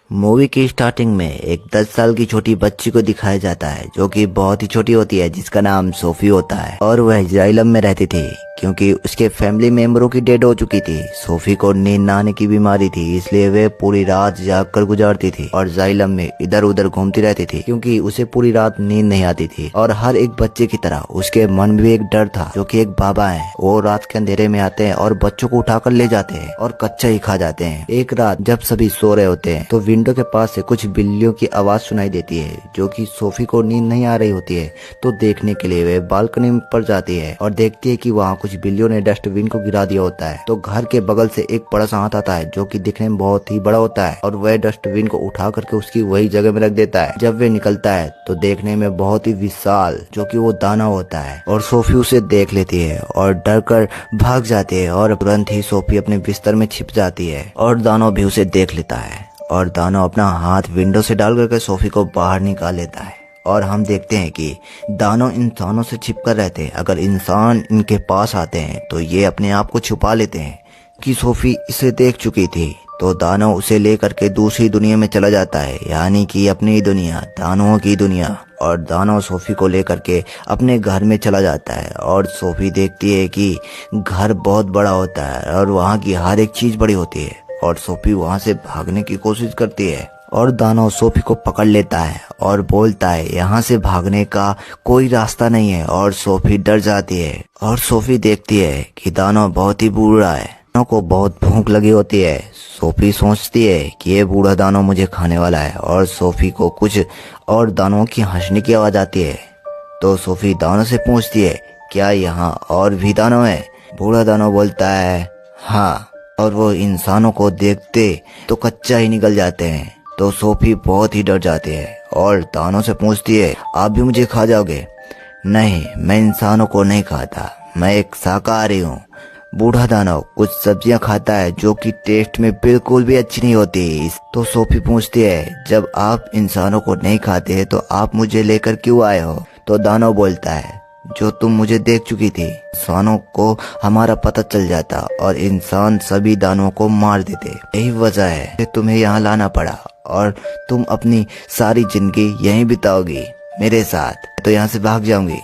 Movie की starting में एक 10 साल की छोटी बच्ची को दिखाया जाता है जो कि बहुत ही छोटी होती है, जिसका नाम सोफी होता है और वह इजराइल में रहती थी क्योंकि उसके फैमिली मेंबरों की डेथ हो चुकी थी। सोफी को नींद न आने की बीमारी थी, इसलिए वे पूरी रात जाग कर गुजारती थी और जाइलम में इधर उधर घूमती रहती थी क्योंकि उसे पूरी रात नींद नहीं आती थी। और हर एक बच्चे की तरह उसके मन में भी एक डर था जो कि एक बाबा है, वो रात के अंधेरे में आते हैं और बच्चों को उठाकर ले जाते हैं और कच्चा ही खा जाते हैं। एक रात जब सभी सो रहे होते हैं तो विंडो के पास से कुछ बिल्लियों की आवाज सुनाई देती है जो कि सोफी को नींद नहीं आ रही होती है। तो देखने के लिए वे बालकनी पर जाती है और देखती है कि वहाँ कुछ बिल्लियों ने डस्टबिन को गिरा दिया होता है। तो घर के बगल से एक बड़ा सा हाथ आता है जो कि दिखने में बहुत ही बड़ा होता है और वह डस्टबिन को उठा करके उसकी वही जगह में रख देता है। जब वे निकलता है तो देखने में बहुत ही विशाल जो कि वो दाना होता है और सोफी उसे देख लेती है और डर कर भाग जाती है और तुरंत ही सोफी अपने बिस्तर में छिप जाती है और दानो भी उसे देख लेता है और दानो अपना हाथ विंडो से डाल करके सोफी को बाहर निकाल लेता है। और हम देखते हैं कि दानव इंसानों से छिपकर रहते हैं। अगर इंसान इनके पास आते हैं तो ये अपने आप को छुपा लेते हैं कि सोफी इसे देख चुकी थी। तो दानव उसे लेकर के दूसरी दुनिया में चला जाता है, यानी कि अपनी दुनिया, दानवों की दुनिया। और दानव सोफी को लेकर के अपने घर में चला जाता है और सोफी देखती है कि घर बहुत बड़ा होता है और वहाँ की हर एक चीज बड़ी होती है और सोफी वहाँ से भागने की कोशिश करती है और दानव सोफी को पकड़ लेता है और बोलता है यहाँ से भागने का कोई रास्ता नहीं है। और सोफी डर जाती है और सोफी देखती है कि दानव बहुत ही बूढ़ा है, दानव को बहुत भूख लगी होती है। सोफी सोचती है कि ये बूढ़ा दानव मुझे खाने वाला है और सोफी को कुछ और दानवों की हंसने की आवाज आती है। तो सोफी दानव से पूछती है क्या यहाँ और भी दानव है? बूढ़ा दानव बोलता है हाँ, और वो इंसानों को देखते तो कच्चा ही निकल जाते हैं। तो सोफी बहुत ही डर जाती है और दानव से पूछती है आप भी मुझे खा जाओगे? नहीं, मैं इंसानों को नहीं खाता, मैं एक शाकाहारी हूँ। बूढ़ा दानव कुछ सब्जियां खाता है जो कि टेस्ट में बिल्कुल भी अच्छी नहीं होती। तो सोफी पूछती है जब आप इंसानों को नहीं खाते तो आप मुझे लेकर क्यों आए हो? तो दानव बोलता है जो तुम मुझे देख चुकी थी, इंसानों को हमारा पता चल जाता और इंसान सभी दानवों को मार देते। यही वजह है कि तुम्हें यहाँ लाना पड़ा और तुम अपनी सारी जिंदगी यहीं बिताओगी मेरे साथ। तो यहाँ से भाग जाऊंगी?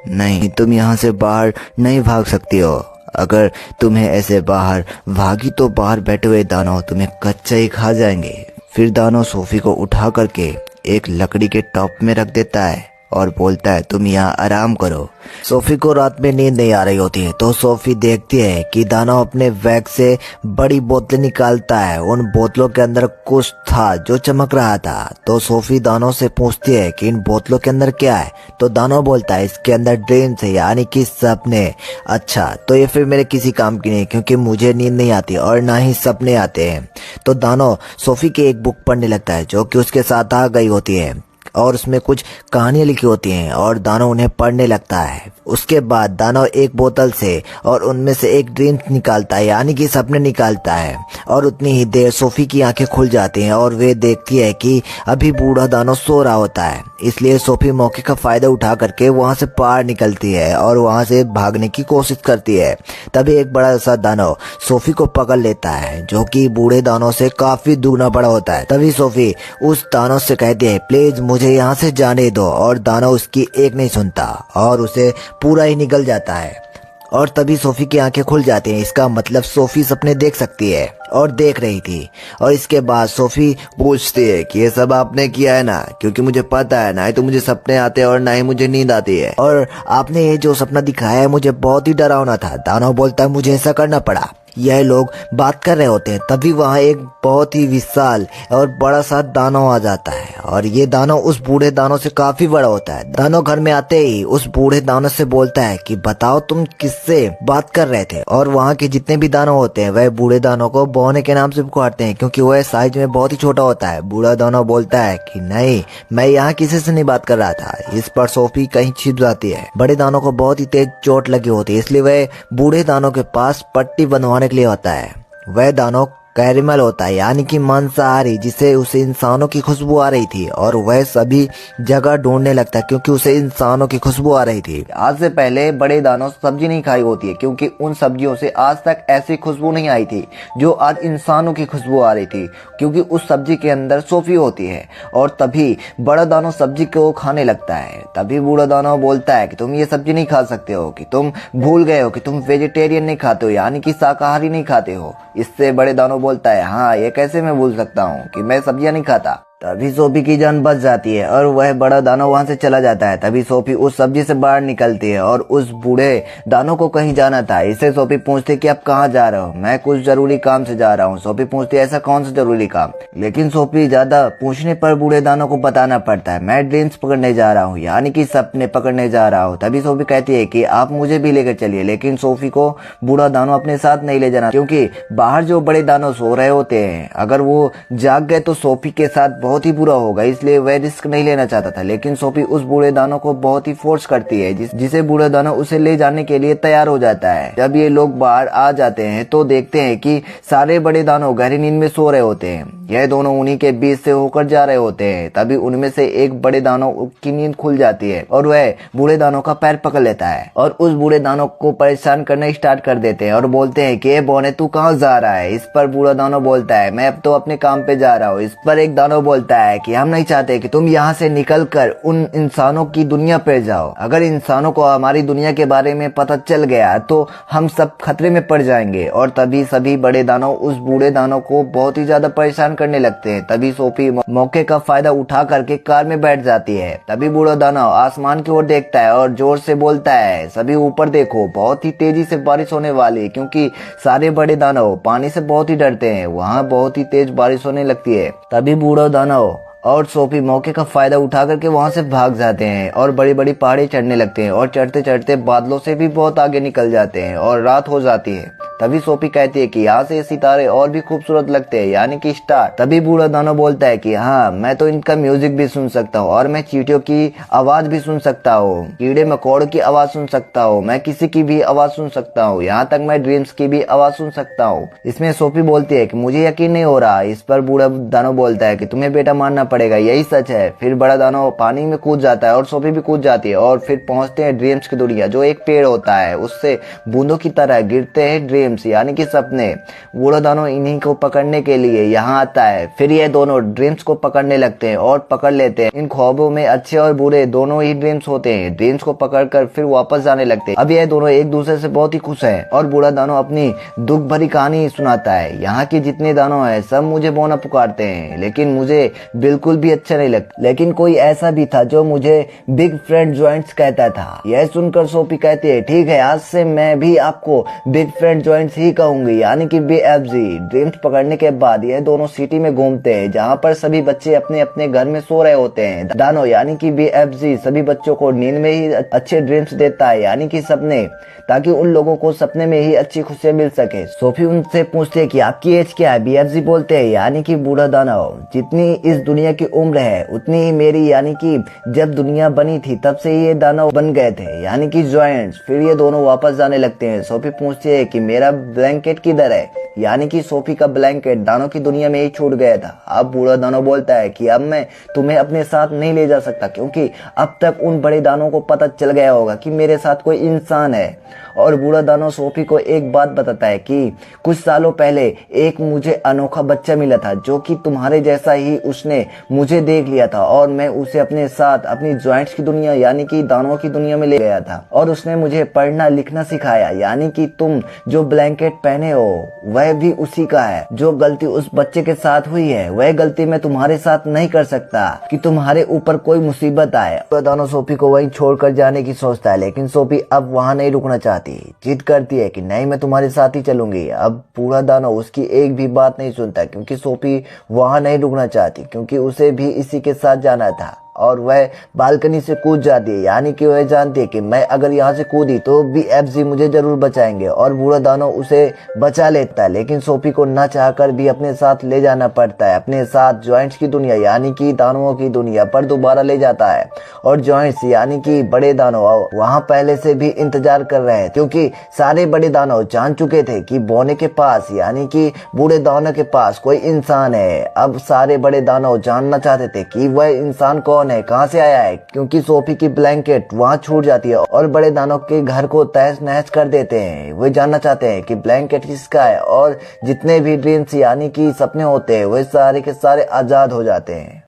नहीं, तुम यहाँ से बाहर नहीं भाग सकती हो। अगर तुम्हें ऐसे बाहर भागी तो बाहर बैठे हुए दानव तुम्हें कच्चा ही खा जाएंगे। फिर दानव सोफी को उठा करके एक लकड़ी के टॉप में रख देता है और बोलता है तुम यहाँ आराम करो। सोफी को रात में नींद नहीं आ रही होती है तो सोफी देखती है कि दानव अपने बैग से बड़ी बोतलें निकालता है। उन बोतलों के अंदर कुछ था जो चमक रहा था। तो सोफी दानव से पूछती है कि इन बोतलों के अंदर क्या है? तो दानव बोलता है इसके अंदर ड्रीम्स है, यानी कि सपने। अच्छा, तो ये फिर मेरे किसी काम की नहीं क्योंकि मुझे नींद नहीं आती और ना ही सपने आते हैं। तो दानव सोफी की एक बुक पढ़ने लगता है जो कि उसके साथ आ गई होती है और उसमें कुछ कहानियां लिखी होती हैं और दानव उन्हें पढ़ने लगता है। उसके बाद दानव एक बोतल से और उनमें से एक ड्रीम निकालता है, यानी कि सपने निकालता है। और उतनी ही देर सोफी की आंखें खुल जाती हैं और वे देखती है कि अभी बूढ़ा दानव सो रहा होता है। इसलिए सोफी मौके का फायदा उठा करके वहां से बाहर निकलती है और वहां से भागने की कोशिश करती है। तभी एक बड़ा सा दानव सोफी को पकड़ लेता है जो कि बूढ़े दानव से काफी दुगना बड़ा होता है। तभी सोफी उस दानव से कहती है प्लीज मुझे यहाँ से जाने दो, और दानव उसकी एक नहीं सुनता और उसे पूरा ही निकल जाता है। और तभी सोफी की आंखें खुल जाती हैं। इसका मतलब सोफी सपने देख सकती है और देख रही थी। और इसके बाद सोफी पूछती है कि ये सब आपने किया है ना, क्योंकि मुझे पता है ना ही तो मुझे सपने आते हैं और ना ही मुझे नींद आती है, और आपने ये जो सपना दिखाया है मुझे बहुत ही डरावना था। दानव बोलता है मुझे ऐसा करना पड़ा। यह लोग बात कर रहे होते हैं तभी वहाँ एक बहुत ही विशाल और बड़ा सा दानव आ जाता है और ये दानव उस बूढ़े दानव से काफी बड़ा होता है। दानव घर में आते ही उस बूढ़े दानव से बोलता है कि बताओ तुम किससे बात कर रहे थे? और वहाँ के जितने भी दानव होते हैं वह बूढ़े दानव को बौने के नाम से पुकारते हैं क्योंकि वह साइज में बहुत ही छोटा होता है। बूढ़ा दानव बोलता है कि नहीं, मैं यहाँ किसी से नहीं बात कर रहा था। इस पर सोफी कहीं छिप जाती है। बड़े दानव को बहुत ही तेज चोट लगी होती है, इसलिए वह बूढ़े दानव के पास पट्टी बंधवाने के लिए होता है। वह दानव कैरमल होता है यानी कि मांसाहारी, जिसे उसे इंसानों की खुशबू आ रही थी और वह सभी जगह ढूंढने लगता है क्योंकि उसे इंसानों की खुशबू आ रही थी। आज से पहले बड़े दानव सब्जी नहीं खाई होती है क्योंकि उन सब्जियों से आज तक ऐसी खुशबू नहीं आई थी जो आज इंसानों की खुशबू आ रही थी, क्योंकि उस सब्जी के अंदर सोफी होती है। और तभी बड़ा दानव सब्जी को खाने लगता है। तभी बूढ़ा दानव बोलता है कि तुम ये सब्जी नहीं खा सकते हो, कि तुम भूल गए हो कि तुम वेजिटेरियन नहीं खाते हो, यानी कि शाकाहारी नहीं खाते हो। इससे बड़े दानव बोलता है, हाँ ये कैसे मैं भूल सकता हूँ कि मैं सब्जियां नहीं खाता। तभी सोफी की जान बच जाती है और वह बड़ा दानव वहां से चला जाता है। तभी सोफी उस सब्जी से बाहर निकलती है और उस बूढ़े दानव को कहीं जाना था। इससे सोफी पूछती कि आप कहाँ जा रहे हो? मैं कुछ जरूरी काम से जा रहा हूँ। सोफी पूछती ऐसा कौन सा जरूरी काम? लेकिन सोफी ज्यादा पूछने पर बूढ़े दानव को बताना पड़ता है, मैं ड्रीम्स पकड़ने जा रहा हूँ, यानी कि सपने पकड़ने जा रहा हूँ। तभी सोफी कहती है कि आप मुझे भी लेकर चलिए, लेकिन सोफी को बूढ़ा दानव अपने साथ नहीं ले जाना क्योंकि बाहर जो बड़े दानव सो रहे होते हैं, अगर वो जाग गए तो सोफी के साथ बहुत ही बुरा होगा, इसलिए वह रिस्क नहीं लेना चाहता था। लेकिन सोफी उस बूढ़े दानव को बहुत ही फोर्स करती है, जिसे बूढ़ा दानव उसे ले जाने के लिए तैयार हो जाता है। जब ये लोग बाहर आ जाते हैं तो देखते हैं कि सारे बड़े दानव गहरी नींद में सो रहे होते हैं। यह दोनों उन्हीं के बीच से होकर जा रहे होते हैं। तभी उनमें से एक बड़े दानव की नींद खुल जाती है और वह बूढ़े दानव का पैर पकड़ लेता है और उस बूढ़े दानव को परेशान करना स्टार्ट कर देते हैं और बोलते हैं कि बोने तू कहाँ जा रहा है? इस पर बूढ़ा दानव बोलता है, मैं अब तो अपने काम पे जा रहा हूँ। इस पर एक दानव बोलता है कि हम नहीं चाहते कि तुम यहाँ से निकलकर उन इंसानों की दुनिया पे जाओ। अगर इंसानों को हमारी दुनिया के बारे में पता चल गया तो हम सब खतरे में पड़ जाएंगे। और तभी सभी बड़े दानव उस बूढ़े दानव को बहुत ही ज्यादा परेशान करने लगते हैं। तभी सोफी मौके का फायदा उठा करके कार में बैठ जाती है। तभी बूढ़ा दानव आसमान की ओर देखता है और जोर से बोलता है, सभी ऊपर देखो, बहुत ही तेजी से बारिश होने वाली है, क्योंकि सारे बड़े दानव पानी से बहुत ही डरते हैं। वहाँ बहुत ही तेज बारिश होने लगती है। तभी बूढ़ा दानव और सोफी मौके का फायदा उठा करके वहां से भाग जाते हैं और बड़ी बड़ी पहाड़ी चढ़ने लगते हैं और चढ़ते चढ़ते बादलों से भी बहुत आगे निकल जाते हैं और रात हो जाती है। तभी सोफी कहती है कि यहाँ से सितारे और भी खूबसूरत लगते हैं, यानी कि स्टार। तभी बूढ़ा दानव बोलता है कि हाँ, मैं तो इनका म्यूजिक भी सुन सकता हूँ और मैं चींटियों की आवाज भी सुन सकता हूँ, कीड़े मकोड़ों की आवाज सुन सकता हूँ, मैं किसी की भी आवाज सुन सकता हूँ, यहाँ तक मैं ड्रीम्स की भी आवाज सुन सकता हूँ। इसमें सोफी बोलती है कि मुझे यकीन नहीं हो रहा। इस पर बूढ़ा दानव बोलता है कि तुम्हें बेटा मानना पड़ेगा, यही सच है। फिर बड़ा दानव पानी में कूद जाता है और सोफी भी कूद जाती है और फिर पहुंचते हैं ड्रीम्स की दुनिया, जो एक पेड़ होता है, उससे बूंदों की तरह गिरते हैं ड्रीम्स, यानी कि सपने। बूढ़ा दानव इन्हीं को पकड़ने के लिए यहाँ आता है। फिर ये दोनों ड्रीम्स को पकड़ने लगते हैं और पकड़ लेते हैं। इन ख्वाबों में अच्छे और बुरे दोनों ही ड्रीम्स होते हैं। ड्रीम्स को पकड़कर फिर वापस जाने लगते हैं। अब ये दोनों एक दूसरे से बहुत ही खुश हैं और बूढ़ा दानव अपनी दुख भरी कहानी सुनाता है। यहाँ के जितने दानव हैं सब मुझे बोना पुकारते हैं, लेकिन मुझे बिल्कुल भी अच्छा नहीं लगता। लेकिन कोई ऐसा भी था जो मुझे बिग फ्रेंड जॉइंट्स कहता था। यह सुनकर सोफी कहती है, ठीक है, आज से मैं भी आपको बिग फ्रेंड जॉइंट्स ही कहूंगी, यानी कि BFG। ड्रीम्स पकड़ने के बाद ये दोनों सिटी में घूमते हैं, जहाँ पर सभी बच्चे अपने अपने घर में सो रहे होते हैं। दानव यानी कि BFG सभी बच्चों को नींद में ही अच्छे ड्रीम्स देता है, यानी कि सपने, ताकि उन लोगों को सपने में ही अच्छी खुशियां मिल सके। सोफी उनसे पूछती है कि आपकी एज क्या है? BFG बोलते हैं, यानी कि बूढ़ा दानव, जितनी इस दुनिया की उम्र है उतनी ही मेरी, यानी कि जब दुनिया बनी थी तब से ये दानव बन गए थे, यानी कि जॉइंट्स। फिर ये दोनों वापस जाने लगते हैं। सोफी पूछती है कि मेरा ब्लैंकेट किधर है? यानी कि सोफी का ब्लैंकेट दानव की दुनिया में ही छूट गया था। अब बूढ़ा दानव बोलता है कि अब मैं तुम्हें अपने साथ नहीं ले जा सकता, क्योंकि अब तक उन बड़े दानवों को पता चल गया होगा कि मेरे साथ कोई इंसान है। और बूढ़ा दानव सोफी को एक बात बताता है कि कुछ सालों पहले एक मुझे अनोखा बच्चा मिला था, जो कि तुम्हारे जैसा ही उसने मुझे देख लिया था और मैं उसे अपने साथ अपनी जॉइंट्स की दुनिया, यानी कि दानवों की दुनिया में ले गया था। और उसने मुझे पढ़ना लिखना सिखाया, यानी कि तुम जो ब्लैंकेट पहने हो वह भी उसी का है। जो गलती उस बच्चे के साथ हुई है वह गलती मैं तुम्हारे साथ नहीं कर सकता, कि तुम्हारे ऊपर कोई मुसीबत आए। दानव सोफी को वहीं छोड़कर जाने की सोचता है, लेकिन सोफी अब वहां नहीं रुकना चाहती। जिद करती है कि नहीं, मैं तुम्हारे साथ ही चलूंगी। अब बूढ़ा दानव उसकी एक भी बात नहीं सुनता, क्योंकि सोफी वहां नहीं रुकना चाहती, क्योंकि उसे भी इसी के साथ जाना था। और वह बालकनी से कूद जाती है, यानी कि वह जानती है कि मैं अगर यहाँ से कूदी तो BFG मुझे जरूर बचाएंगे और बूढ़ा दानव उसे बचा लेता है। लेकिन सोफी को न चाहकर भी अपने साथ ले जाना पड़ता है, अपने साथ जॉइंट्स की दुनिया यानी कि दानवों की दुनिया पर दोबारा ले जाता है। और जॉइंट्स यानी कि बड़े दानव वहां पहले से भी इंतजार कर रहे हैं, क्योंकि सारे बड़े दानव जान चुके थे कि बोने के पास यानी कि बूढ़े दानव के पास कोई इंसान है। अब सारे बड़े दानव जानना चाहते थे कि वह इंसान कौन है, कहां से आया है, क्योंकि सोफी की ब्लैंकेट वहां छूट जाती है और बड़े दानव के घर को तहस नहस कर देते हैं। वे जानना चाहते हैं कि ब्लैंकेट किसका है और जितने भी ड्रीम्स यानी कि सपने होते हैं वे सारे के सारे आजाद हो जाते हैं।